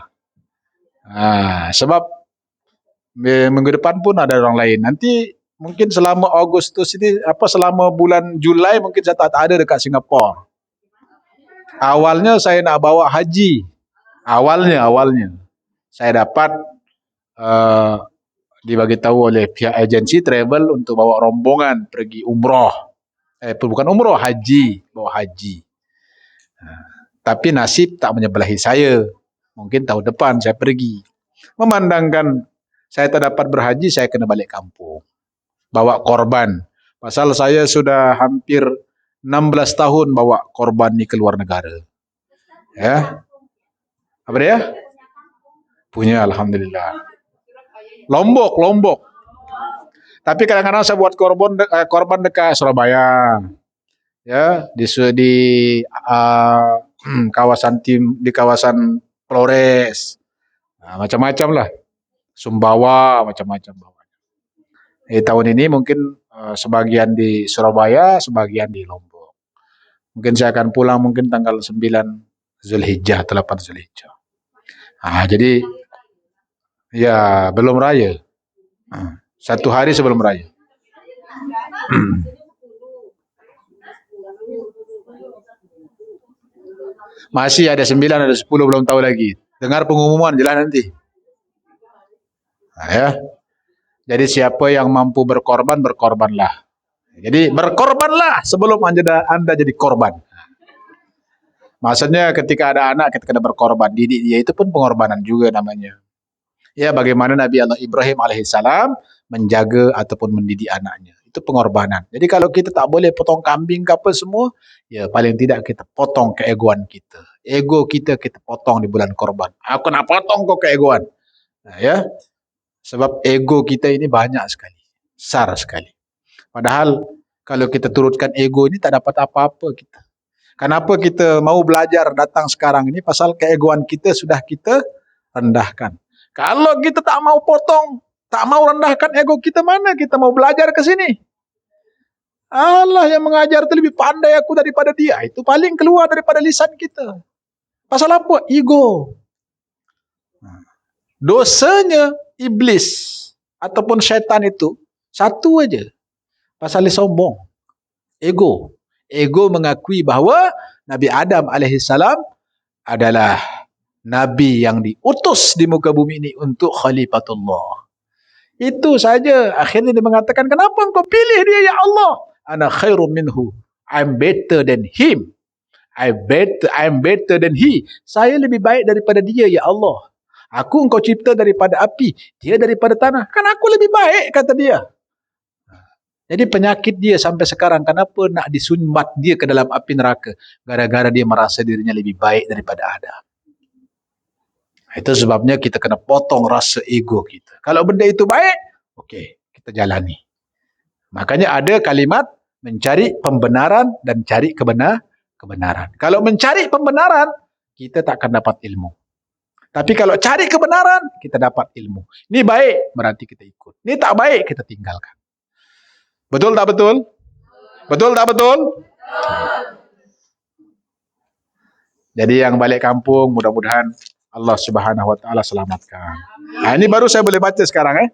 Sebab minggu depan pun ada orang lain. Nanti mungkin selama Agustus ini, selama bulan Julai mungkin saya tak ada dekat Singapura. Awalnya saya nak bawa haji. Awalnya saya dapat dibagi tahu oleh pihak agensi travel untuk bawa rombongan pergi umroh. Bukan umroh, haji, bawa haji. Tapi nasib tak menyebelahi saya. Mungkin tahun depan saya pergi. Memandangkan saya tak dapat berhaji, saya kena balik kampung. Bawa korban. Pasal saya sudah hampir 16 tahun bawa korban ni ke luar negara. Ya. Apa dia? Punya, alhamdulillah. Lombok. Tapi kadang-kadang saya buat korban dekat Surabaya. Ya, di kawasan Flores. Macam-macam lah. Sumbawa, macam-macam bawa. Tahun ini mungkin sebagian di Surabaya, sebagian di Lombok. Mungkin saya akan pulang mungkin tanggal 9 Zulhijjah atau 8 Zulhijjah. Jadi ya belum raya. Satu hari sebelum raya. Masih ada 9, ada 10, belum tahu lagi. Dengar pengumuman jelas nanti. Ya. Jadi siapa yang mampu berkorban, berkorbanlah. Jadi berkorbanlah sebelum Anda jadi korban. Maksudnya ketika ada anak kita kena berkorban. Didik dia itu pun pengorbanan juga namanya. Ya, bagaimana Nabi Allah Ibrahim alaihissalam menjaga ataupun mendidik anaknya. Itu pengorbanan. Jadi kalau kita tak boleh potong kambing ke apa semua, ya paling tidak kita potong keegoan kita. Ego kita potong di bulan korban. Aku nak potong kok keegoan. Nah, ya. Sebab ego kita ini banyak sekali. Besar sekali. Padahal kalau kita turutkan ego ini tak dapat apa-apa kita. Kenapa kita mau belajar datang sekarang ini? Pasal keegoan kita sudah kita rendahkan. Kalau kita tak mau potong, tak mau rendahkan ego kita, mana kita mau belajar ke sini? Allah yang mengajar itu lebih pandai aku daripada dia. Itu paling keluar daripada lisan kita. Pasal apa? Ego. Dosanya iblis ataupun syaitan itu satu aja. Pasal dia sombong. Ego. Ego mengakui bahawa Nabi Adam alaihissalam adalah Nabi yang diutus di muka bumi ini untuk khalifatullah. Itu saja. Akhirnya dia mengatakan, kenapa engkau pilih dia ya Allah? Ana khairum minhu. I'm better than him. I'm better than he. Saya lebih baik daripada dia ya Allah. Aku engkau cipta daripada api. Dia daripada tanah. Kan aku lebih baik, kata dia. Jadi penyakit dia sampai sekarang, kenapa nak disumbat dia ke dalam api neraka? Gara-gara dia merasa dirinya lebih baik daripada Adam. Itu sebabnya kita kena potong rasa ego kita. Kalau benda itu baik, okey, kita jalani. Makanya ada kalimat mencari pembenaran dan cari kebenaran. Kalau mencari pembenaran, kita tak akan dapat ilmu. Tapi kalau cari kebenaran, kita dapat ilmu. Ini baik, berarti kita ikut. Ini tak baik, kita tinggalkan. Betul tak betul? Betul tak betul? Jadi yang balik kampung, mudah-mudahan Allah Subhanahu Wa Taala selamatkan. Ini baru saya boleh baca sekarang.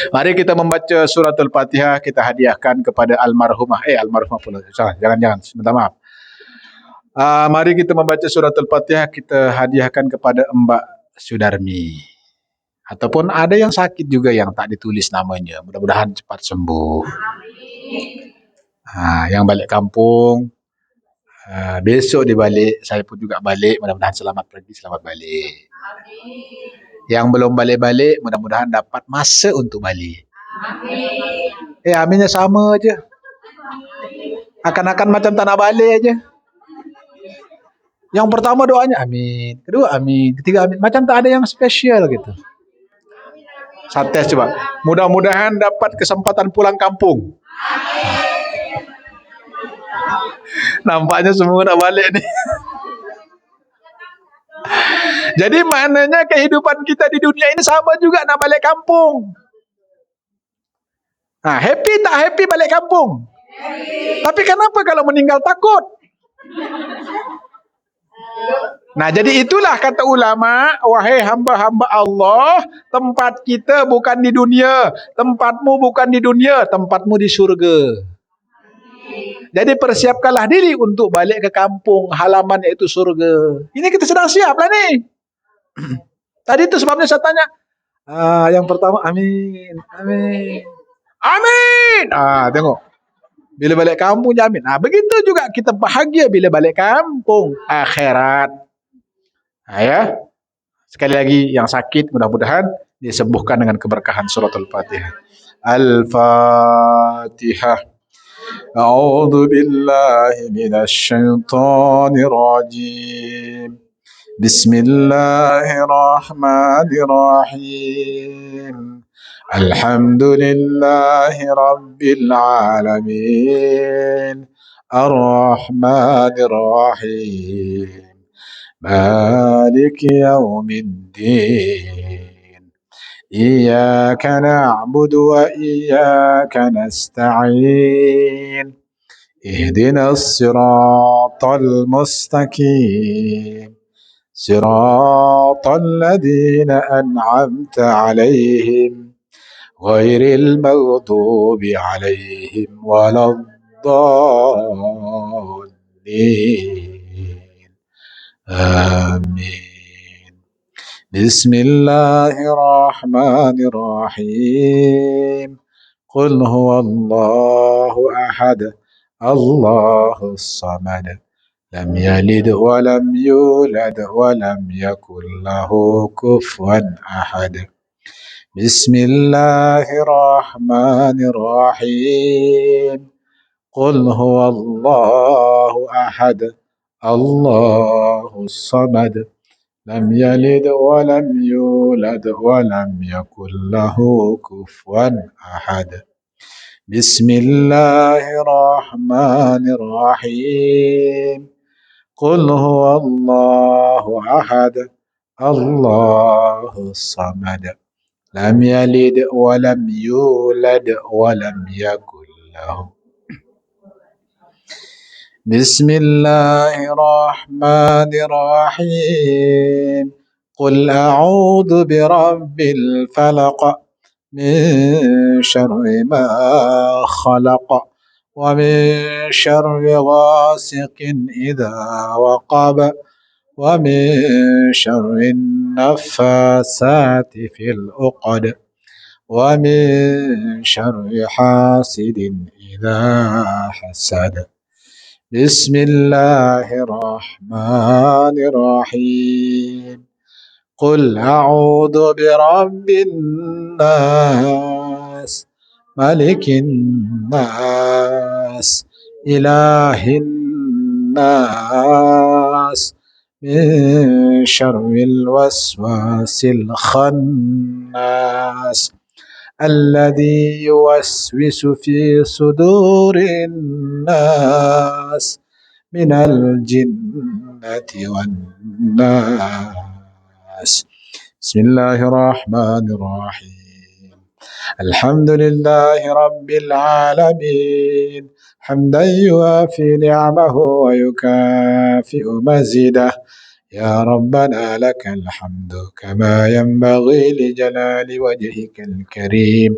Mari kita membaca surat Al-Fatihah, kita hadiahkan kepada almarhumah. Almarhumah pula. Jangan. Sebentar, maaf. Mari kita membaca surat Al-Fatihah, kita hadiahkan kepada Mbak Sudarmi. Ataupun ada yang sakit juga yang tak ditulis namanya. Mudah-mudahan cepat sembuh. Yang balik kampung, besok dia balik, saya pun juga balik. Mudah-mudahan selamat pergi, selamat balik. Yang belum balik-balik, mudah-mudahan dapat masa untuk balik. Aminnya sama aja. Akan-akan macam tak nak balik aja. Yang pertama doanya amin, kedua amin, ketiga amin. Macam tak ada yang spesial gitu. Saya tes coba. Mudah-mudahan dapat kesempatan pulang kampung. Nampaknya semua nak balik ni. Jadi maknanya kehidupan kita di dunia ini sama juga nak balik kampung. Happy tak happy balik kampung? Happy. Tapi kenapa kalau meninggal takut? Jadi itulah kata ulama, wahai hamba-hamba Allah, tempat kita bukan di dunia, tempatmu bukan di dunia, tempatmu di surga. Jadi persiapkanlah diri untuk balik ke kampung halaman, yaitu surga. Ini kita sedang siap lah ni. Tadi itu sebabnya saya tanya. Yang pertama amin, amin, amin. Tengok. Bila balik kampung jamin. Begitu juga kita bahagia bila balik kampung akhirat. Ya. Sekali lagi yang sakit mudah-mudahan disembuhkan dengan keberkahan surat Al-Fatihah. Al-Fatihah. A'udzu billahi minasy syaithanir rajim. Bismillahirrahmanirrahim. Alhamdulillahi rabbil alamin. Ar-Rahmanir Rahim. مالك يوم الدين إياك نعبد وإياك نستعين اهدنا الصراط المستقيم صراط الذين أنعمت عليهم غير المغضوب عليهم ولا الضالين آمين. بسم الله الرحمن الرحيم قل هو الله أحد الله الصمد لم يلد ولم يولد ولم يكن له كفوا أحد بسم الله الرحمن الرحيم قل هو الله أحد الله الصمد لم يلد ولم يولد ولم يكن له كفوا أحد بسم الله الرحمن الرحيم قل هو الله أحد الله الصمد لم يلد ولم يولد ولم يكن له بسم الله الرحمن الرحيم قل أعوذ برب الفلق من شر ما خلق ومن شر غاسق إذا وقب ومن شر النفاثات في العقد ومن شر حاسد إذا حسد بسم الله الرحمن الرحيم قل أعوذ برب الناس ملك الناس إله الناس من شر الوسواس الخناس الذي يوسوس في صدور الناس من الجنة والناس بسم الله الرحمن الرحيم الحمد لله رب العالمين حمدا يوافي نعمه ويكافئ مزيده يا ربنا لك الحمد كما ينبغي لجلال وجهك الكريم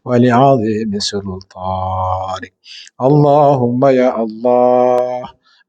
ولعظيم سلطانك اللهم يا الله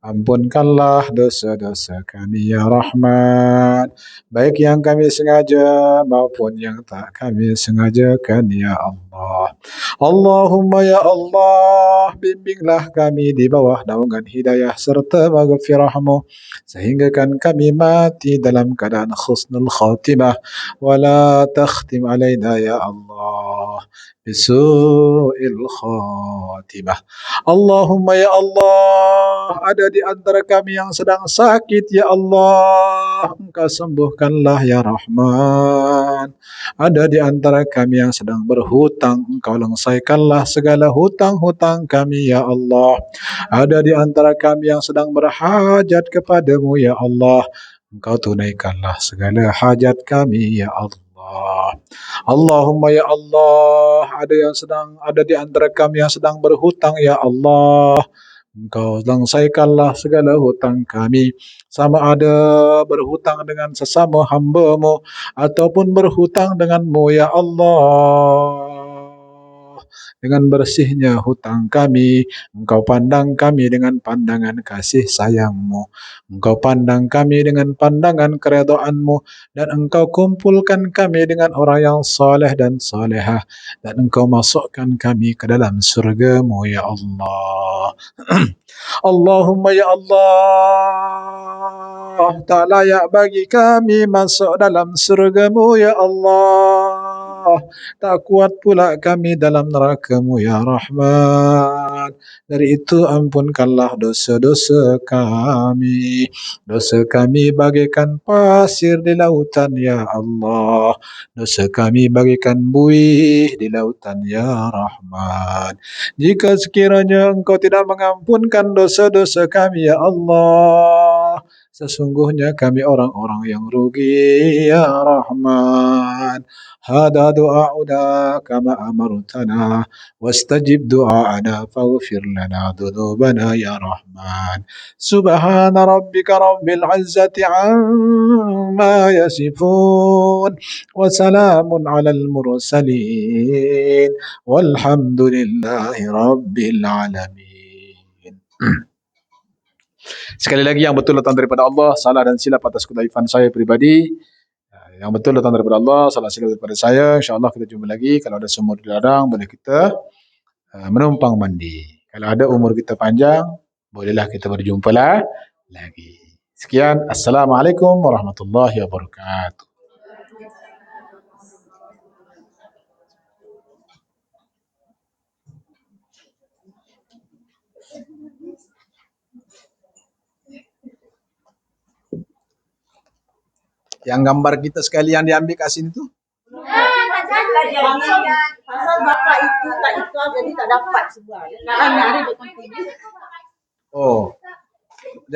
ampunkanlah dosa-dosa kami ya Rahman, baik yang kami sengaja maupun yang tak kami sengajakan ya Allah. Allahumma ya Allah, bimbinglah kami di bawah naungan hidayah serta maghfirahmu sehingga kan kami mati dalam keadaan khusnul khatimah wala takhtim alaina ya Allah bisu'il khatimah. Allahumma ya Allah, ada di antara kami yang sedang sakit ya Allah, Engkau sembuhkanlah ya Rahman. Ada di antara kami yang sedang berhutang, Engkau lengsaikanlah segala hutang-hutang kami ya Allah. Ada di antara kami yang sedang berhajat kepadamu ya Allah, Engkau tunaikanlah segala hajat kami ya Allah. Allahumma ya Allah, ada di antara kami yang sedang berhutang ya Allah, Engkau selesaikanlah segala hutang kami, sama ada berhutang dengan sesama hamba-Mu ataupun berhutang denganmu ya Allah. Dengan bersihnya hutang kami, Engkau pandang kami dengan pandangan kasih sayang-Mu. Engkau pandang kami dengan pandangan keridhaan-Mu, dan Engkau kumpulkan kami dengan orang yang saleh dan salehah, dan Engkau masukkan kami ke dalam surga-Mu ya Allah. Allahumma ya Allah, tak layak bagi kami masuk dalam surga-Mu ya Allah, tak kuat pula kami dalam neraka-Mu ya Rahman. Dari itu ampunkanlah dosa-dosa kami. Dosa kami bagaikan pasir di lautan ya Allah, dosa kami bagaikan buih di lautan ya Rahman. Jika sekiranya Engkau tidak mengampunkan dosa-dosa kami ya Allah, Sesungguhnya kami orang-orang yang rugi, ya Rahman. Hada du'auna kama amartana wastajib du'aana faghfir lana dhunubana ya Rahman. Subhana rabbika rabbil izzati amma yasifun wa salamun alal mursalin walhamdulillahi rabbil alamin. Sekali lagi, yang betul datang daripada Allah, salah dan silap atas kedaifan saya pribadi. Yang betul datang daripada Allah, salah silap daripada saya. InsyaAllah kita jumpa lagi. Kalau ada sumur di ladang, boleh kita menumpang mandi. Kalau ada umur kita panjang, bolehlah kita berjumpa lagi. Sekian. Assalamualaikum warahmatullahi wabarakatuh. Yang gambar kita sekalian diambil kat sini tu? Pasal bapak itu tak itu jadi tak dapat sebuah. Karena ada dekat TV. Oh.